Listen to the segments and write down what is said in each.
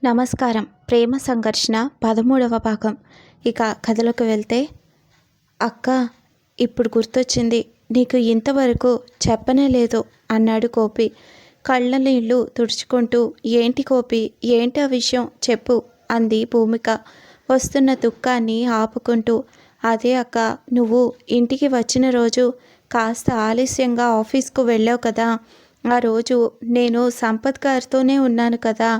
నమస్కారం. ప్రేమ సంఘర్షణ 13వ భాగం. ఇక కథలోకి వెళ్తే, అక్క ఇప్పుడు గుర్తొచ్చింది, నీకు ఇంతవరకు చెప్పనే లేదు అన్నాడు గోపి కళ్ళ నీళ్లు తుడుచుకుంటూ. ఏంటి గోపి, ఏంటి ఆ విషయం చెప్పు అంది భూమిక వస్తున్న దుఃఖాన్ని ఆపుకుంటూ. అదే అక్క, నువ్వు ఇంటికి వచ్చిన రోజు కాస్త ఆలస్యంగా ఆఫీస్కు వెళ్ళావు కదా, ఆ రోజు నేను సంపత్ గారితోనే ఉన్నాను కదా.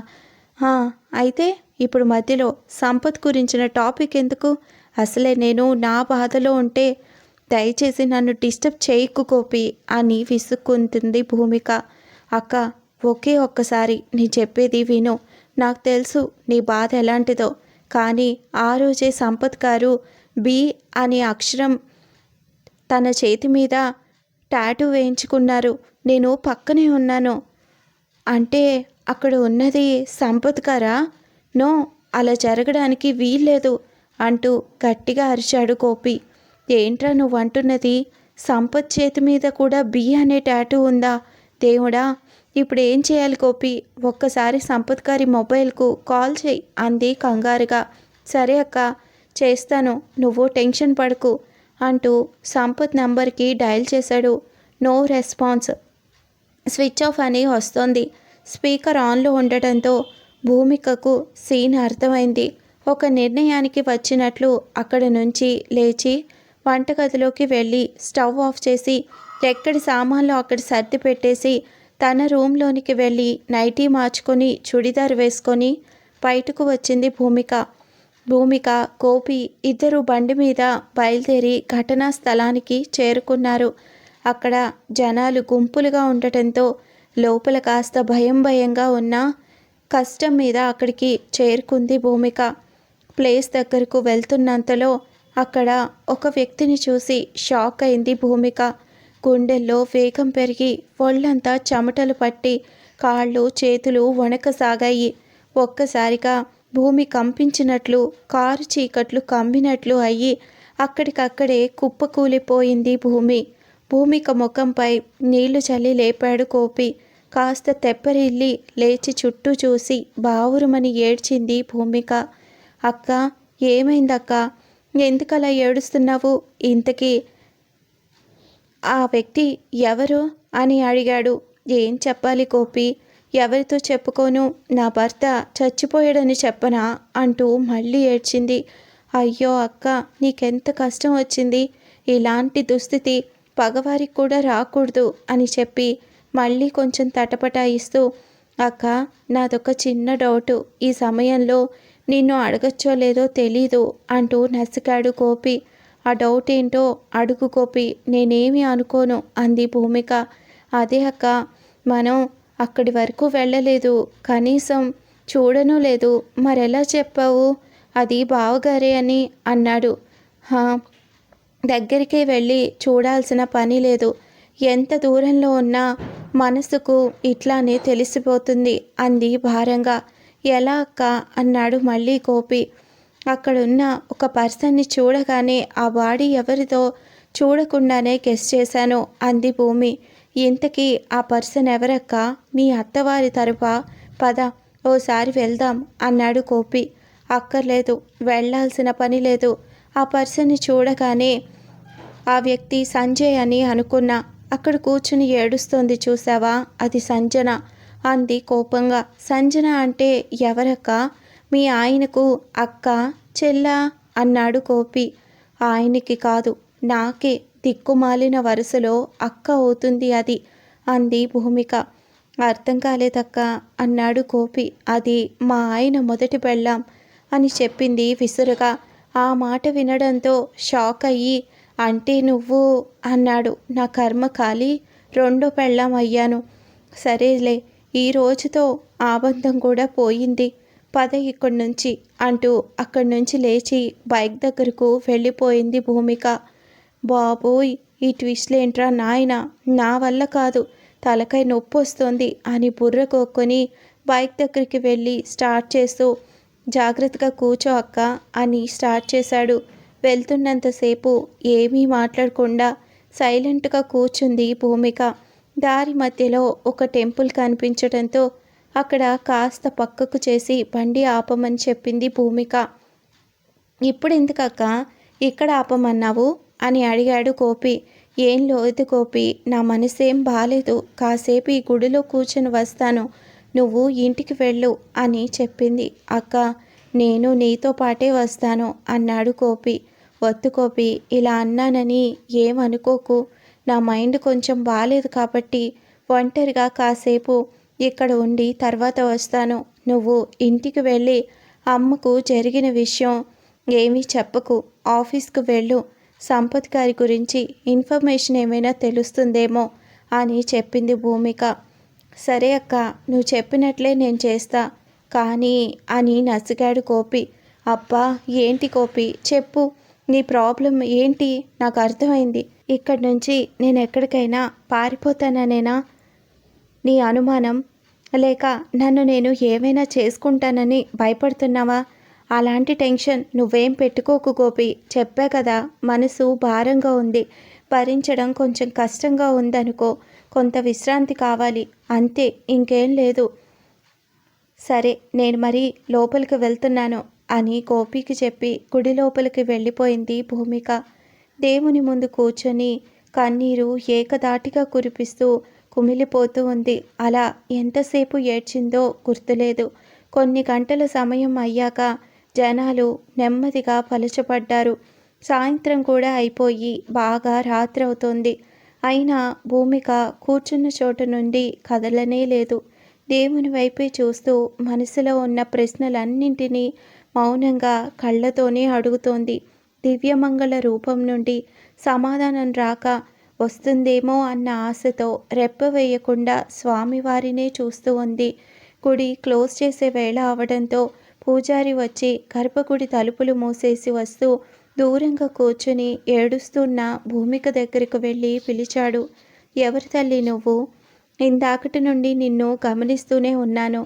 అయితే ఇప్పుడు మధ్యలో సంపత్ గురించిన టాపిక్ ఎందుకు? అసలే నేను నా బాధలో ఉంటే దయచేసి నన్ను డిస్టర్బ్ చేయకు గోపి అని విసుక్కుంటుంది భూమిక. అక్క, ఒకే ఒక్కసారి నీ చెప్పేది విను. నాకు తెలుసు నీ బాధ ఎలాంటిదో, కానీ ఆ రోజే సంపత్ గారు బి అనే అక్షరం తన చేతి మీద టాటూ వేయించుకున్నారు. నేను పక్కనే ఉన్నాను. అంటే అక్కడ ఉన్నది సంపత్ గారా? నో, అలా జరగడానికి వీల్లేదు అంటూ గట్టిగా అరిచాడు గోపి. ఏంట్రా నువ్వు అంటున్నది? సంపత్ చేతి మీద కూడా బి అనే టాటూ ఉందా? దేవుడా, ఇప్పుడు ఏం చేయాలి గోపి? ఒక్కసారి సంపత్ గారి మొబైల్కు కాల్ చేయి అంది కంగారుగా. సరే అక్క, చేస్తాను, నువ్వు టెన్షన్ పడకు అంటూ సంపత్ నంబర్కి డయల్ చేశాడు. నో రెస్పాన్స్, స్విచ్ ఆఫ్ అని వస్తోంది. స్పీకర్ ఆన్లో ఉండటంతో భూమికకు సీన్ అర్థమైంది. ఒక నిర్ణయానికి వచ్చినట్లు అక్కడ నుంచి లేచి వంటగదిలోకి వెళ్ళి స్టవ్ ఆఫ్ చేసి ఎక్కడి సామాన్లు అక్కడ సర్ది పెట్టేసి తన రూమ్లోనికి వెళ్ళి నైటీ మార్చుకొని చుడిదార్ వేసుకొని బయటకు వచ్చింది భూమిక. గోపి ఇద్దరు బండి మీద బయలుదేరి ఘటనా స్థలానికి చేరుకున్నారు. అక్కడ జనాలు గుంపులుగా ఉండటంతో లోపల కాస్త భయంగా ఉన్నా కష్టం మీద అక్కడికి చేరుకుంది భూమిక. ప్లేస్ దగ్గరకు వెళ్తున్నంతలో అక్కడ ఒక వ్యక్తిని చూసి షాక్ అయింది భూమిక. గుండెల్లో వేగం పెరిగి ఒళ్ళంతా చెమటలు పట్టి కాళ్ళు చేతులు వణకసాగాయి. ఒక్కసారిగా భూమి కంపించినట్లు, కారు చీకట్లు కమ్మినట్లు అయ్యి అక్కడికక్కడే కుప్పకూలిపోయింది భూమిక ముఖంపై నీళ్లు చల్లి లేపాడు గోపి. కాస్త తెప్పరిల్లి లేచి చుట్టూ చూసి బావురుమని ఏడ్చింది భూమిక. అక్క, ఏమైందక్క? ఎందుకలా ఏడుస్తున్నావు? ఇంతకీ ఆ వ్యక్తి ఎవరు అని అడిగాడు. ఏం చెప్పాలి గోపి, ఎవరితో చెప్పుకోను, నా భర్త చచ్చిపోయాడని చెప్పనా అంటూ మళ్ళీ ఏడ్చింది. అయ్యో అక్క, నీకెంత కష్టం వచ్చింది. ఇలాంటి దుస్థితి పగవారికి కూడా రాకూడదు అని చెప్పి మళ్ళీ కొంచెం తటపటాయిస్తూ, అక్క, నాదొక చిన్న డౌటు, ఈ సమయంలో నిన్ను అడగచ్చో లేదో తెలీదు అంటూ నసికాడు గోపి. ఆ డౌట్ ఏంటో అడుగు గోపి, నేనేమీ అనుకోను అంది భూమిక. అదే అక్క, మనం అక్కడి వరకు వెళ్ళలేదు, కనీసం చూడనూ లేదు, మరెలా చెప్పావు? అది బావగారే అని అన్నాడు. దగ్గరికి వెళ్ళి చూడాల్సిన పని లేదు, ఎంత దూరంలో ఉన్నా మనసుకు ఇట్లానే తెలిసిపోతుంది అంది భారంగా. ఎలా అక్క అన్నాడు మళ్ళీ గోపి. అక్కడున్న ఒక పర్సన్ని చూడగానే ఆ బాడీ ఎవరిదో చూడకుండానే గెస్ చేశాను అంది భూమి. ఇంతకీ ఆ పర్సన్ ఎవరక్క? మీ అత్తవారి తరఫా? పద ఓసారి వెళ్దాం అన్నాడు గోపి. అక్కర్లేదు, వెళ్ళాల్సిన పని లేదు. ఆ పర్సన్ని చూడగానే ఆ వ్యక్తి సంజయ్ అని అనుకున్నా. అక్కడ కూర్చుని ఏడుస్తోంది చూసావా, అది సంజన అంది కోపంగా. సంజన అంటే ఎవరక్క? మీ ఆయనకు అక్క చెల్లా అన్నాడు గోపి. ఆయనకి కాదు, నాకే దిక్కుమాలిన వరుసలో అక్క అవుతుంది అది అంది భూమిక. అర్థం కాలేదక్క అన్నాడు గోపి. అది మా ఆయన మొదటి పెళ్ళాం అని చెప్పింది విసురుగా. ఆ మాట వినడంతో షాక్ అయ్యి, అంటే నువ్వు అన్నాడు. నా కర్మ కాలి రెండో పెళ్ళాం అయ్యాను. సరేలే, ఈ రోజుతో ఆ బంధం కూడా పోయింది, పద ఇక్కడి నుంచి అంటూ అక్కడి నుంచి లేచి బైక్ దగ్గరకు వెళ్ళిపోయింది భూమిక. బాబోయ్, ఈ ట్విస్ట్లేంట్రా నాయన, నా వల్ల కాదు, తలకాయ నొప్పి వస్తుంది అని బుర్ర కొక్కుని బైక్ దగ్గరికి వెళ్ళి స్టార్ట్ చేస్తూ, జాగ్రత్తగా కూర్చో అక్క అని స్టార్ట్ చేశాడు. వెళ్తున్నంతసేపు ఏమీ మాట్లాడకుండా సైలెంట్గా కూర్చుంది భూమిక. దారి మధ్యలో ఒక టెంపుల్ కనిపించడంతో అక్కడ కాస్త పక్కకు చేసి బండి ఆపమని చెప్పింది భూమిక. ఇప్పుడెందుకక్కా ఇక్కడ ఆపమన్నావు అని అడిగాడు గోపి. ఏం లేదు గోపి, నా మనసేం బాలేదు, కాసేపు ఈ గుడిలో కూర్చొని వస్తాను, నువ్వు ఇంటికి వెళ్ళు అని చెప్పింది. అక్క, నేను నీతో పాటే వస్తాను అన్నాడు గోపి. వద్దు గోపి, ఇలా అన్నానని ఏమనుకోకు, నా మైండ్ కొంచెం బాలేదు కాబట్టి ఒంటరిగా కాసేపు ఇక్కడ ఉండి తర్వాత వస్తాను. నువ్వు ఇంటికి వెళ్ళి అమ్మకు జరిగిన విషయం ఏమీ చెప్పకు, ఆఫీస్కు వెళ్ళు, సంపత్ గారి గురించి ఇన్ఫర్మేషన్ ఏమైనా తెలుస్తుందేమో అని చెప్పింది భూమిక. సరే అక్క, నువ్వు చెప్పినట్లే నేను చేస్తా కానీ అని నసిగాడు గోపి. అబ్బా ఏంటి గోపి, చెప్పు, నీ ప్రాబ్లం ఏంటి, నాకు అర్థమైంది. ఇక్కడి నుంచి నేను ఎక్కడికైనా పారిపోతాననేనా నీ అనుమానం, లేక నన్ను నేను ఏమైనా చేసుకుంటానని భయపడుతున్నావా? అలాంటి టెన్షన్ నువ్వేం పెట్టుకోకు గోపి, చెప్పా కదా, మనసు భారంగా ఉంది, భరించడం కొంచెం కష్టంగా ఉందనుకో, కొంత విశ్రాంతి కావాలి అంతే, ఇంకేం లేదు. సరే నేను మరి లోపలికి వెళ్తున్నాను అని గోపికి చెప్పి గుడి లోపలికి వెళ్ళిపోయింది భూమిక. దేవుని ముందు కూర్చొని కన్నీరు ఏకదాటిగా కురిపిస్తూ కుమిలిపోతూ ఉంది. అలా ఎంతసేపు ఏడ్చిందో గుర్తులేదు. కొన్ని గంటల సమయం అయ్యాక జనాలు నెమ్మదిగా పలుచబడ్డారు. సాయంత్రం కూడా అయిపోయి బాగా రాత్రి అవుతోంది. అయినా భూమిక కూర్చున్న చోటు నుండి కదలనే లేదు. దేవుని వైపే చూస్తూ మనసులో ఉన్న ప్రశ్నలన్నింటినీ మౌనంగా కళ్ళతోనే అడుగుతోంది. దివ్యమంగళ రూపం నుండి సమాధానం రాక వస్తుందేమో అన్న ఆశతో రెప్ప వేయకుండా స్వామివారినే చూస్తూ ఉంది. గుడి క్లోజ్ చేసే వేళ అవడంతో పూజారి వచ్చి గర్భగుడి తలుపులు మూసేసి వస్తూ దూరంగా కూర్చుని ఏడుస్తున్న భూమిక దగ్గరకు వెళ్ళి పిలిచాడు. ఎవరి తల్లి నువ్వు? ఇందాకటి నుండి నిన్ను గమనిస్తూనే ఉన్నాను.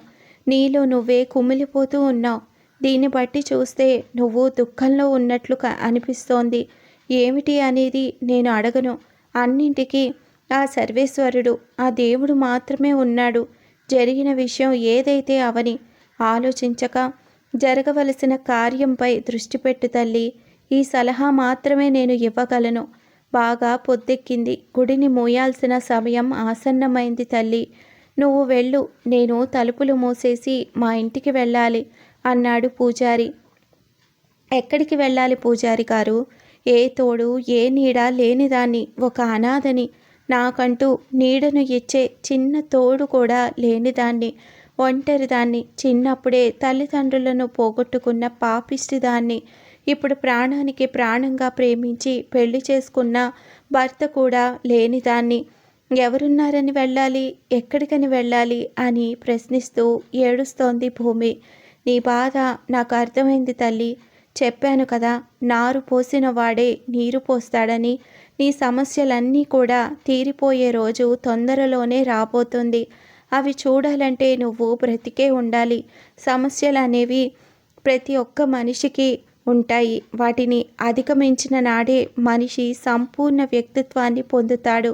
నీలో నువ్వే కుమిలిపోతూ ఉన్నావు. దీన్ని బట్టి చూస్తే నువ్వు దుఃఖంలో ఉన్నట్లు అనిపిస్తోంది. ఏమిటి అనేది నేను అడగను. అన్నింటికీ ఆ సర్వేశ్వరుడు, ఆ దేవుడు మాత్రమే ఉన్నాడు. జరిగిన విషయం ఏదైతే అవని ఆలోచించక జరగవలసిన కార్యంపై దృష్టి పెట్టు తల్లి. ఈ సలహా మాత్రమే నేను ఇవ్వగలను. బాగా పొద్దెక్కింది, గుడిని మూయాల్సిన సమయం ఆసన్నమైంది తల్లి. నువ్వు వెళ్ళు, నేను తలుపులు మూసేసి మా ఇంటికి వెళ్ళాలి అన్నాడు పూజారి. ఎక్కడికి వెళ్ళాలి పూజారి గారు? ఏ తోడు ఏ నీడ లేనిదాన్ని, ఒక అనాథని, నాకంటూ నీడను ఇచ్చే చిన్న తోడు కూడా లేనిదాన్ని, ఒంటరిదాన్ని, చిన్నప్పుడే తల్లిదండ్రులను పోగొట్టుకున్న పాపిష్టిదాన్ని, ఇప్పుడు ప్రాణానికి ప్రాణంగా ప్రేమించి పెళ్లి చేసుకున్న భర్త కూడా లేనిదాన్ని. ఎవరున్నారని వెళ్ళాలి, ఎక్కడికని వెళ్ళాలి అని ప్రశ్నిస్తూ ఏడుస్తోంది భూమి. నీ బాధ నాకు అర్థమైంది తల్లి. చెప్పాను కదా, నారు పోసిన వాడే నీరు పోస్తాడని. నీ సమస్యలన్నీ కూడా తీరిపోయే రోజు తొందరలోనే రాబోతుంది. అవి చూడాలంటే నువ్వు బ్రతికే ఉండాలి. సమస్యలు అనేవి ప్రతి ఒక్క మనిషికి ఉంటాయి. వాటిని అధిగమించిన నాడే మనిషి సంపూర్ణ వ్యక్తిత్వాన్ని పొందుతాడు.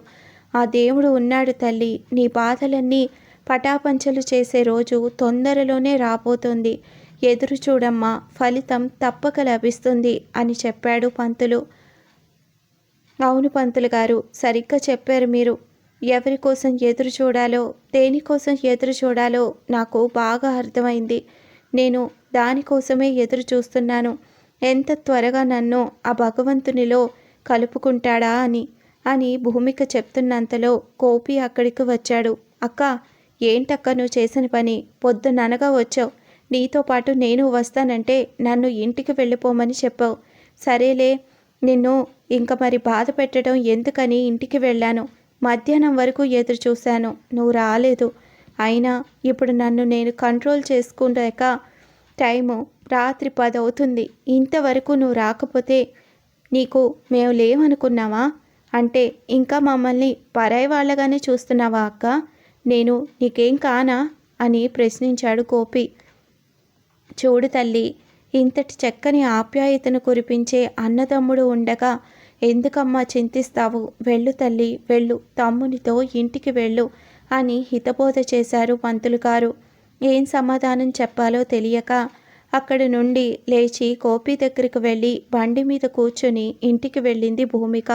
ఆ దేవుడు ఉన్నాడు తల్లి. నీ బాధలన్నీ పటాపంచలు చేసే రోజు తొందరలోనే రాబోతుంది. ఎదురు చూడమ్మా, ఫలితం తప్పక లభిస్తుంది అని చెప్పాడు పంతులు. అవును పంతులు గారు, సరిగ్గా చెప్పారు మీరు. ఎవరి కోసం ఎదురు చూడాలో, దేనికోసం ఎదురు చూడాలో నాకు బాగా అర్థమైంది. నేను దానికోసమే ఎదురు చూస్తున్నాను. ఎంత త్వరగా నన్ను ఆ భగవంతునిలో కలుపుకుంటాడా అని భూమిక చెప్తున్నంతలో గోపి అక్కడికి వచ్చాడు. అక్క, ఏంటక్క నువ్వు చేసిన పని? పొద్దుననగా వచ్చావు, నీతో పాటు నేను వస్తానంటే నన్ను ఇంటికి వెళ్ళిపోమని చెప్పావు. సరేలే, నిన్ను ఇంక మరి బాధ పెట్టడం ఎందుకని ఇంటికి వెళ్ళాను. మధ్యాహ్నం వరకు ఎదురు చూశాను, నువ్వు రాలేదు. అయినా ఇప్పుడు నన్ను నేను కంట్రోల్ చేసుకున్నాక టైము రాత్రి 10 అవుతుంది. ఇంతవరకు నువ్వు రాకపోతే నీకు మేము లేవనుకున్నావా? అంటే ఇంకా మమ్మల్ని పరాయి వాళ్ళగానే చూస్తున్నావా అక్క? నేను నీకేం కానా అని ప్రశ్నించాడు గోపి. చూడు తల్లి, ఇంతటి చక్కని ఆప్యాయతను కురిపించే అన్నదమ్ముడు ఉండగా ఎందుకమ్మా చింతిస్తావు? వెళ్ళు తల్లి, వెళ్ళు, తమ్మునితో ఇంటికి వెళ్ళు అని హితబోధ చేశారు పంతులు గారు. ఏం సమాధానం చెప్పాలో తెలియక అక్కడి నుండి లేచి గోపి దగ్గరికి వెళ్ళి బండి మీద కూర్చొని ఇంటికి వెళ్ళింది భూమిక.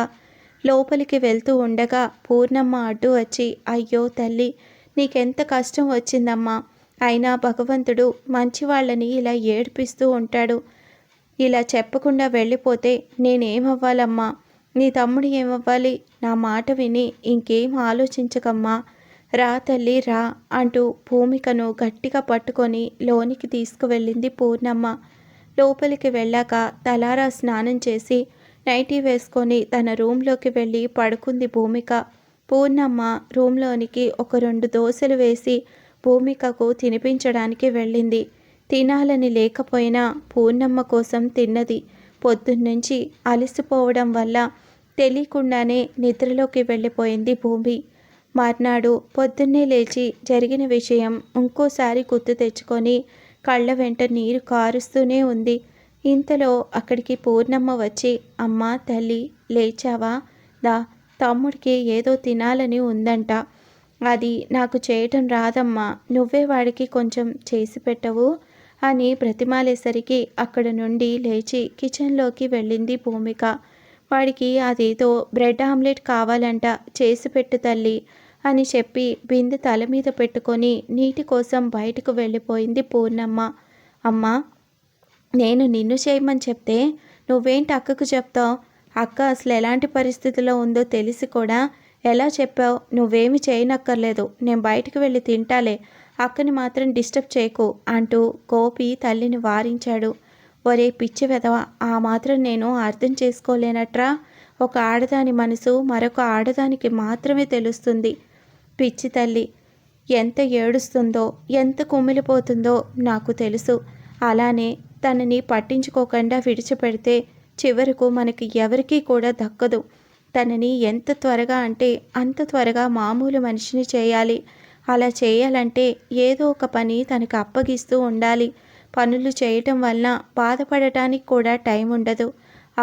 లోపలికి వెళ్తూ ఉండగా పూర్ణమ్మ అడ్డు వచ్చి, అయ్యో తల్లి, నీకెంత కష్టం వచ్చిందమ్మా. అయినా భగవంతుడు మంచివాళ్ళని ఇలా ఏడిపిస్తూ ఉంటాడు. ఇలా చెప్పకుండా వెళ్ళిపోతే నేనేమవ్వాలమ్మా? నీ తమ్ముడు ఏమవ్వాలి? నా మాట విని ఇంకేం ఆలోచించకమ్మా. రా తల్లి రా అంటూ భూమికను గట్టిగా పట్టుకొని లోనికి తీసుకువెళ్ళింది పూర్ణమ్మ. లోపలికి వెళ్ళాక తలారా స్నానం చేసి నైటీ వేసుకొని తన రూంలోకి వెళ్ళి పడుకుంది భూమిక. పూర్ణమ్మ రూంలోనికి ఒక 2 దోశలు వేసి భూమికకు తినిపించడానికి వెళ్ళింది. తినాలని లేకపోయినా పూర్ణమ్మ కోసం తిన్నది. పొద్దున్నుంచి అలసిపోవడం వల్ల తెలియకుండానే నిద్రలోకి వెళ్ళిపోయింది భూమి. మర్నాడు పొద్దున్నే లేచి జరిగిన విషయం ఇంకోసారి గుర్తు తెచ్చుకొని కళ్ళ వెంట నీరు కారుస్తూనే ఉంది. ఇంతలో అక్కడికి పూర్ణమ్మ వచ్చి, అమ్మా తల్లి, లేచావా? దా, తమ్ముడికి ఏదో తినాలని ఉందంట. అది నాకు చేయటం రాదమ్మా, నువ్వే వాడికి కొంచెం చేసి పెట్టవు అని బ్రతిమాలేసరికి అక్కడ నుండి లేచి కిచెన్లోకి వెళ్ళింది భూమిక. వాడికి అదేదో బ్రెడ్ ఆమ్లెట్ కావాలంట, చేసి పెట్టు తల్లి అని చెప్పి బిందె తల మీద పెట్టుకొని నీటి కోసం బయటకు వెళ్ళిపోయింది పూర్ణమ్మ. అమ్మా, నేను నిన్ను చేయమని చెప్తే నువ్వేంటి అక్కకు చెప్తావు? అక్క అసలు ఎలాంటి పరిస్థితిలో ఉందో తెలిసి కూడా ఎలా చెప్పావు? నువ్వేమి చేయనక్కర్లేదు, నేను బయటకు వెళ్ళి తింటాలే, అక్కని మాత్రం డిస్టర్బ్ చేయకు అంటూ గోపి తల్లిని వారించాడు. ఒరే పిచ్చి వెధవ, ఆ మాత్రం నేను అర్థం చేసుకోలేనట్రా? ఒక ఆడదాని మనసు మరొక ఆడదానికి మాత్రమే తెలుస్తుంది. పిచ్చి తల్లి ఎంత ఏడుస్తుందో, ఎంత కుమిలిపోతుందో నాకు తెలుసు. అలానే తనని పట్టించుకోకుండా విడిచిపెడితే చివరకు మనకి ఎవరికీ కూడా దక్కదు. తనని ఎంత త్వరగా అంటే అంత త్వరగా మామూలు మనిషిని చేయాలి. అలా చేయాలంటే ఏదో ఒక పని తనకు అప్పగిస్తూ ఉండాలి. పనులు చేయటం వలన బాధపడటానికి కూడా టైం ఉండదు.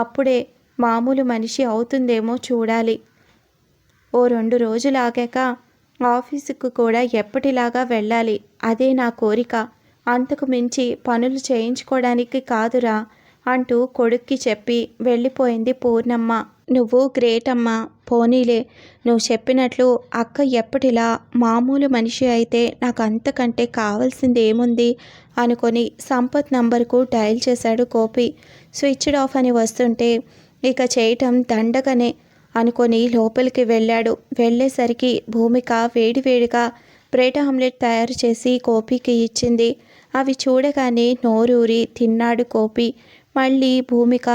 అప్పుడే మామూలు మనిషి అవుతుందేమో చూడాలి. ఓ 2 రోజులు ఆగాక ఆఫీసుకు కూడా ఎప్పటిలాగా వెళ్ళాలి. అదే నా కోరిక. అంతకు మించి పనులు చేయించుకోవడానికి కాదురా అంటూ కొడుక్కి చెప్పి వెళ్ళిపోయింది పూర్ణమ్మ. నువ్వు గ్రేట్ అమ్మా. పోనీలే, నువ్వు చెప్పినట్లు అక్క ఎప్పటిలా మామూలు మనిషి అయితే నాకు అంతకంటే కావాల్సింది ఏముంది అనుకొని సంపత్ నంబర్కు డయల్ చేశాడు గోపి. స్విచ్డ్ ఆఫ్ అని వస్తుంటే ఇక చేయటం దండగనే అనుకొని లోపలికి వెళ్ళాడు. వెళ్ళేసరికి భూమిక వేడివేడిగా బ్రెడ్ ఆమ్లెట్ తయారు చేసి గోపికి ఇచ్చింది. అవి చూడగానే నోరూరి తిన్నాడు గోపి. మళ్ళీ భూమిక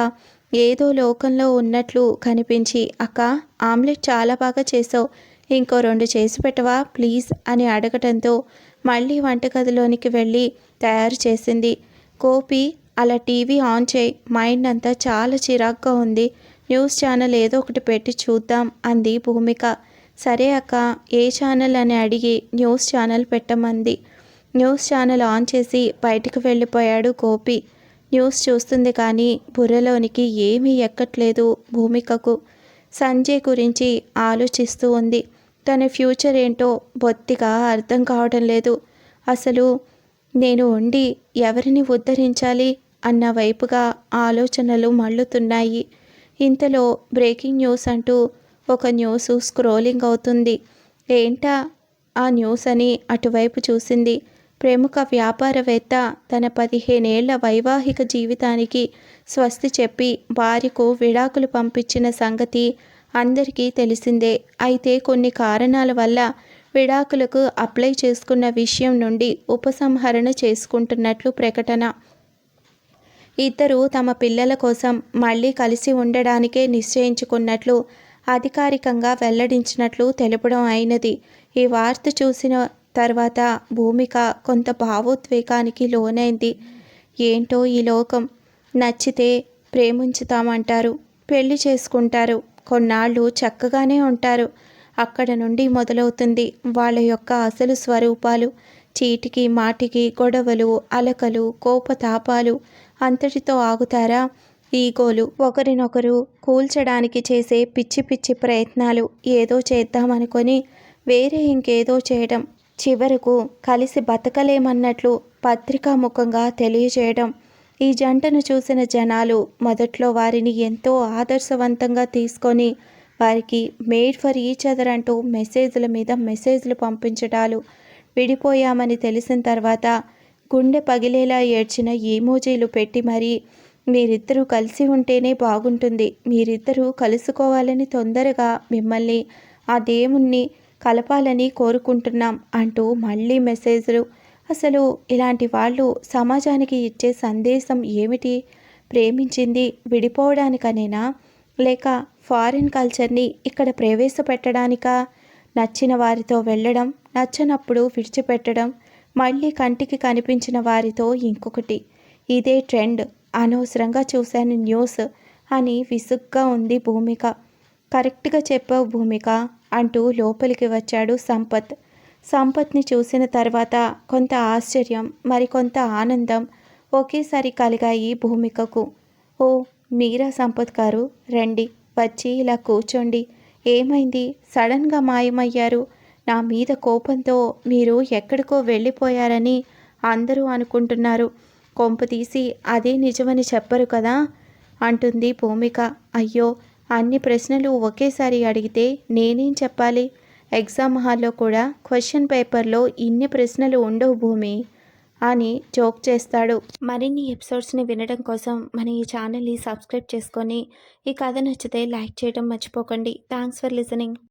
ఏదో లోకంలో ఉన్నట్లు కనిపించి, అక్క ఆమ్లెట్ చాలా బాగా చేసావు, ఇంకో 2 చేసి పెట్టవా ప్లీజ్ అని అడగటంతో మళ్ళీ వంటగదిలోనికి వెళ్ళి తయారు చేసింది. గోపి, అలా టీవీ ఆన్ చేయి, మైండ్ అంతా చాలా చిరాగ్గా ఉంది, న్యూస్ ఛానల్ ఏదో ఒకటి పెట్టి చూద్దాం అంది భూమిక. సరే అక్క, ఏ ఛానల్ అని అడిగి న్యూస్ ఛానల్ పెట్టమంది. న్యూస్ ఛానల్ ఆన్ చేసి బయటకు వెళ్ళిపోయాడు గోపి. న్యూస్ చూస్తుంది కానీ బుర్రలోనికి ఏమీ ఎక్కట్లేదు భూమికకు. సంజయ్ గురించి ఆలోచిస్తూ ఉంది. తన ఫ్యూచర్ ఏంటో బొత్తిగా అర్థం కావడం లేదు. అసలు నేను ఉండి ఎవరిని ఉద్ధరించాలి అన్న వైపుగా ఆలోచనలు మళ్ళుతున్నాయి. ఇంతలో బ్రేకింగ్ న్యూస్ అంటూ ఒక న్యూస్ స్క్రోలింగ్ అవుతుంది. ఏంటా ఆ న్యూస్ అని అటువైపు చూసింది. ప్రముఖ వ్యాపారవేత్త తన 15 ఏళ్ల వైవాహిక జీవితానికి స్వస్తి చెప్పి భార్యకు విడాకులు పంపించిన సంగతి అందరికీ తెలిసిందే. అయితే కొన్ని కారణాల వల్ల విడాకులకు అప్లై చేసుకున్న విషయం నుండి ఉపసంహరణ చేసుకుంటున్నట్లు ప్రకటన. ఇద్దరూ తమ పిల్లల కోసం మళ్ళీ కలిసి ఉండడానికే నిశ్చయించుకున్నట్లు అధికారికంగా వెల్లడించినట్లు తెలపడం అయినది. ఈ వార్త చూసిన తర్వాత భూమిక కొంత భావోద్వేగానికి లోనైంది. ఏంటో ఈ లోకం, నచ్చితే ప్రేమించుతామంటారు, పెళ్లి చేసుకుంటారు, కొన్నాళ్ళు చక్కగానే ఉంటారు. అక్కడ నుండి మొదలవుతుంది వాళ్ళ యొక్క అసలు స్వరూపాలు. చీటికి మాటికి గొడవలు, అలకలు, కోపతాపాలు. అంతటితో ఆగుతారా? ఈగోలు, ఒకరినొకరు కూల్చడానికి చేసే పిచ్చి పిచ్చి ప్రయత్నాలు, ఏదో చేద్దామనుకొని వేరే ఇంకేదో చేయడం. చివరకు కలిసి బతకలేమన్నట్లు పత్రికాముఖంగా తెలియజేయడం. ఈ జంటను చూసిన జనాలు మొదట్లో వారిని ఎంతో ఆదర్శవంతంగా తీసుకొని వారికి మేడ్ ఫర్ ఈచ్ అదర్ అంటూ మెసేజ్ల మీద మెసేజ్లు పంపించటాలు, విడిపోయామని తెలిసిన తర్వాత గుండె పగిలేలా ఏడ్చిన ఈమోజీలు పెట్టి మరీ మీరిద్దరూ కలిసి ఉంటేనే బాగుంటుంది, మీరిద్దరూ కలుసుకోవాలని తొందరగా మిమ్మల్ని ఆ దేవుణ్ణి కలపాలని కోరుకుంటున్నాం అంటూ మళ్ళీ మెసేజ్లు. అసలు ఇలాంటి వాళ్ళు సమాజానికి ఇచ్చే సందేశం ఏమిటి? ప్రేమించింది విడిపోవడానికనేనా, లేక ఫారిన్ కల్చర్ని ఇక్కడ ప్రవేశపెట్టడానికా? నచ్చిన వారితో వెళ్ళడం, నచ్చనప్పుడు విడిచిపెట్టడం, మళ్ళీ కంటికి కనిపించిన వారితో ఇంకొకటి, ఇదే ట్రెండ్. అనవసరంగా చూశాను న్యూస్ అని విసుగ్గా ఉంది భూమిక. కరెక్ట్గా చెప్పావు భూమిక అంటూ లోపలికి వచ్చాడు సంపత్. సంపత్ని చూసిన తర్వాత కొంత ఆశ్చర్యం, మరికొంత ఆనందం ఒకేసారి కలిగాయి భూమికకు. ఓ మీరా సంపత్ గారు, రండి, వచ్చి ఇలా కూర్చోండి. ఏమైంది, సడన్గా మాయమయ్యారు? నా మీద కోపంతో మీరు ఎక్కడికో వెళ్ళిపోయారని అందరూ అనుకుంటున్నారు. కొంపతీసి అదే నిజమని చెప్పరు కదా అంటుంది భూమిక. అయ్యో, అన్ని ప్రశ్నలు ఒకేసారి అడిగితే నేనేం చెప్పాలి? ఎగ్జామ్ హాల్లో కూడా క్వశ్చన్ పేపర్లో ఇన్ని ప్రశ్నలు ఉండవు భూమి అని జోక్ చేస్తాడు. మరిన్ని ఎపిసోడ్స్ని వినడం కోసం మన ఈ ఛానల్ని సబ్స్క్రైబ్ చేసుకొని ఈ కథ నచ్చితే లైక్ చేయడం మర్చిపోకండి. Thanks for listening.